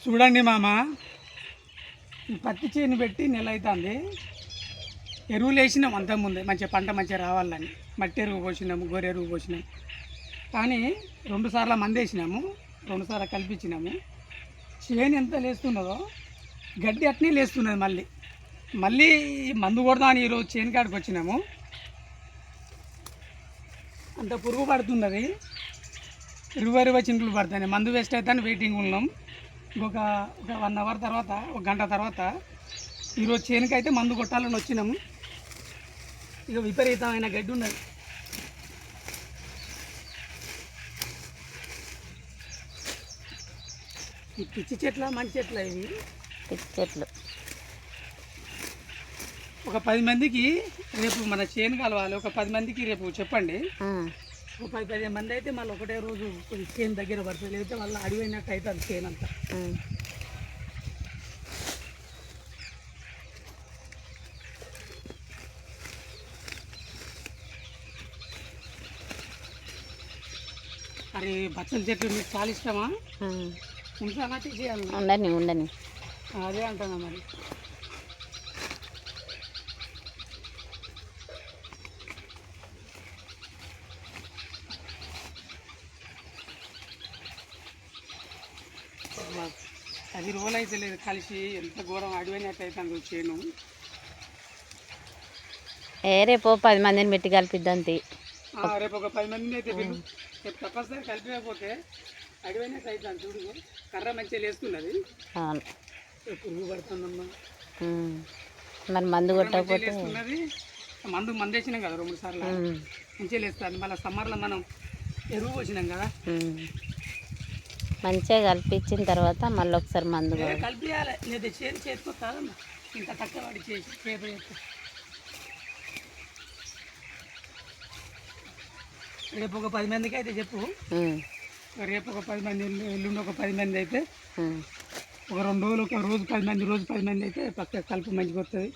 చూడండి మామ, ఈ పత్తి చేను పెట్టి నెల అవుతుంది. ఎరువులు వేసినాం అంతకుముందే, మంచిగా పంట మంచిగా రావాలని మట్టి ఎరువు పోసినాము, గొర్రె ఎరువు పోసినాము. కానీ 2 సార్లు మందు వేసినాము, 2 సార్లు కల్పించినాము. చేను ఎంత లేస్తున్నదో గడ్డి అట్నే లేస్తున్నది. మళ్ళీ మందు కొడదామని ఈరోజు చేను కాడికి వచ్చినాము. అంత పురుగు పడుతున్నది, 20 చినుకులు పడుతున్నాయి. మందు వేస్ట్ అవుతాను వెయిటింగ్ ఉన్నాం. ఇంకొక 1 అవర్ తర్వాత, 1 గంట తర్వాత ఈరోజు చేనుకి అయితే మందు కొట్టాలని వచ్చినాము. ఇక విపరీతమైన గడ్డి ఉన్నది. ఈ పిచ్చి చెట్ల మంచి చెట్ల ఇవి పిచ్చి చెట్లు. ఒక 10 మందికి రేపు మన చేను కలవాలి. ఒక 10 మందికి రేపు చెప్పండి. ఒక 10-15 మంది అయితే మళ్ళీ ఒకటే రోజు చేను దగ్గర పడుతుంది. లేకపోతే మళ్ళీ అడిగినట్టు అవుతుంది చేను అంతా. అరే బచ్చల చెట్లు మీకు చాలా ఇష్టమా? ఉంచాలా చేయాలి? ఉండని అదే అంటున్నా మరి. అది రోజులు అయితే లేదు కలిసి, ఎంత ఘోరం అడిగినట్టు అవుతుంది చేను. రేపు 10 మందిని పెట్టి కలిపిద్దంతి. రేపు ఒక 10 మందిని అయితే రేపు తప్పనిసరి కలిపిపోతే అడిగినట్టు అవుతుంది. చూడు కర్ర మంచిగా లేస్తున్నది. పురుగు పడుతుందమ్మా. మరి మందు కొట్టకపోతే లేస్తున్నది. మందు వేసినాం కదా 2-3 సార్లు, మంచిగా లేస్తుంది. మళ్ళీ సమ్మర్లో మనం ఎరువు పోసినాం కదా, మంచిగా కలిపించిన తర్వాత మళ్ళీ ఒకసారి మందు కలిపియాలి. లేదా చేను చేసుకోతాదమ్మా, ఇంత కష్టపడి చేసి పేపర్ చేస్తే. రేపు ఒక 10 మందికి అయితే చెప్పు. రేపు ఒక 10 మంది, ఎల్లుండి ఒక 10 మంది అయితే, ఒక 2 రోజులు, ఒక రోజు 10 మంది, రోజు 10 మంది అయితే పక్క కలుపు మంచిగా వస్తుంది.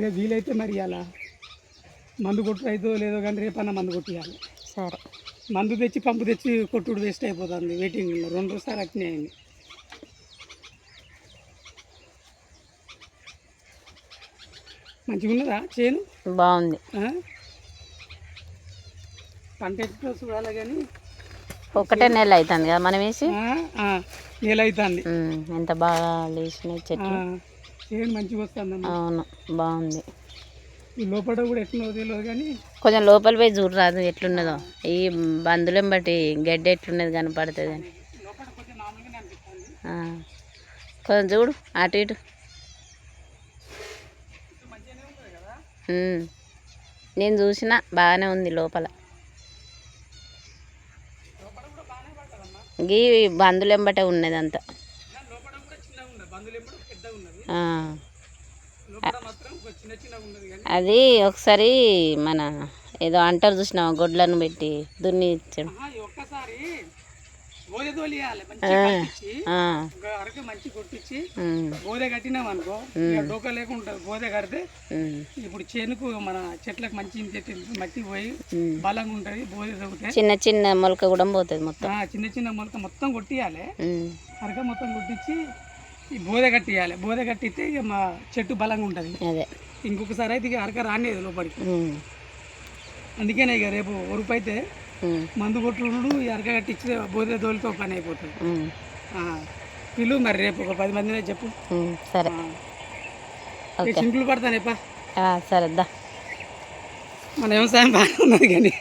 రేపు వీలైతే మరి అలా మందు కొట్టు అవుతుందో లేదో కానీ రేపన్నా మందు కొట్టియాలి. సరే. మందు తెచ్చి పంపు తెచ్చి కొట్టుడు వేస్ట్ అయిపోతుంది వెయిటింగ్లో. 2 సార్లు అట్నే అయింది. మంచిగా ఉన్నదా చేను? బాగుంది. పంట ఎట్లా చూడాలి కానీ ఒకటే నెల అవుతుంది కదా మనం వేసి. నెల అవుతుంది. ఎంత బాగా లేచినాయి చెట్లు. చేను మంచిగా వస్తుంది. అవును, బాగుంది. ఈ లోపల కూడా ఎట్లున్నదో తెలియదు కానీ కొంచెం లోపల పోయి చూడరాదు ఎట్లున్నదో. ఈ బందులను బట్టి గడ్డి ఎట్లున్నది కనపడుతుంది అని కొంచెం చూడు అటు ఇటు. నేను చూసిన బాగానే ఉంది లోపల. ఈ బందులెంబటే ఉన్నది అంతా. అది ఒకసారి మన ఏదో అంటారు చూసినావా, గొడ్లను పెట్టి దున్ని ఇచ్చాడు. అరకు మంచి కొట్టించి బోదె కట్టినాం అనుకో, డోక లేకుండా బోదె కడితే ఇప్పుడు చేనుకు మన చెట్లకు మంచి మట్టి పోయి బలంగా ఉంటుంది. బోదె తగ్గితే చిన్న చిన్న మొలక కూడా పోతుంది మొత్తం. చిన్న మొలక మొత్తం కొట్టియాలి. అరక మొత్తం కొట్టించి ఈ బోదె కట్టియాలి. బోదె కట్టిస్తే ఇక మా చెట్టు బలంగా ఉంటుంది. అదే ఇంకొకసారి అయితే ఇక అరక రానేది లోపలికి. అందుకనే ఇక రేపు ఒరుపు అయితే మందు కొట్టుడు, ఈ అరక కట్టించి బోదె దోలితో పని అయిపోతుంది. పిలువు మరి రేపు ఒక 10 మందినే చెప్పు. సరే. చింకులు పడతానేపా. సరే దా. మన వ్యవసాయం బాగా ఉన్నది కానీ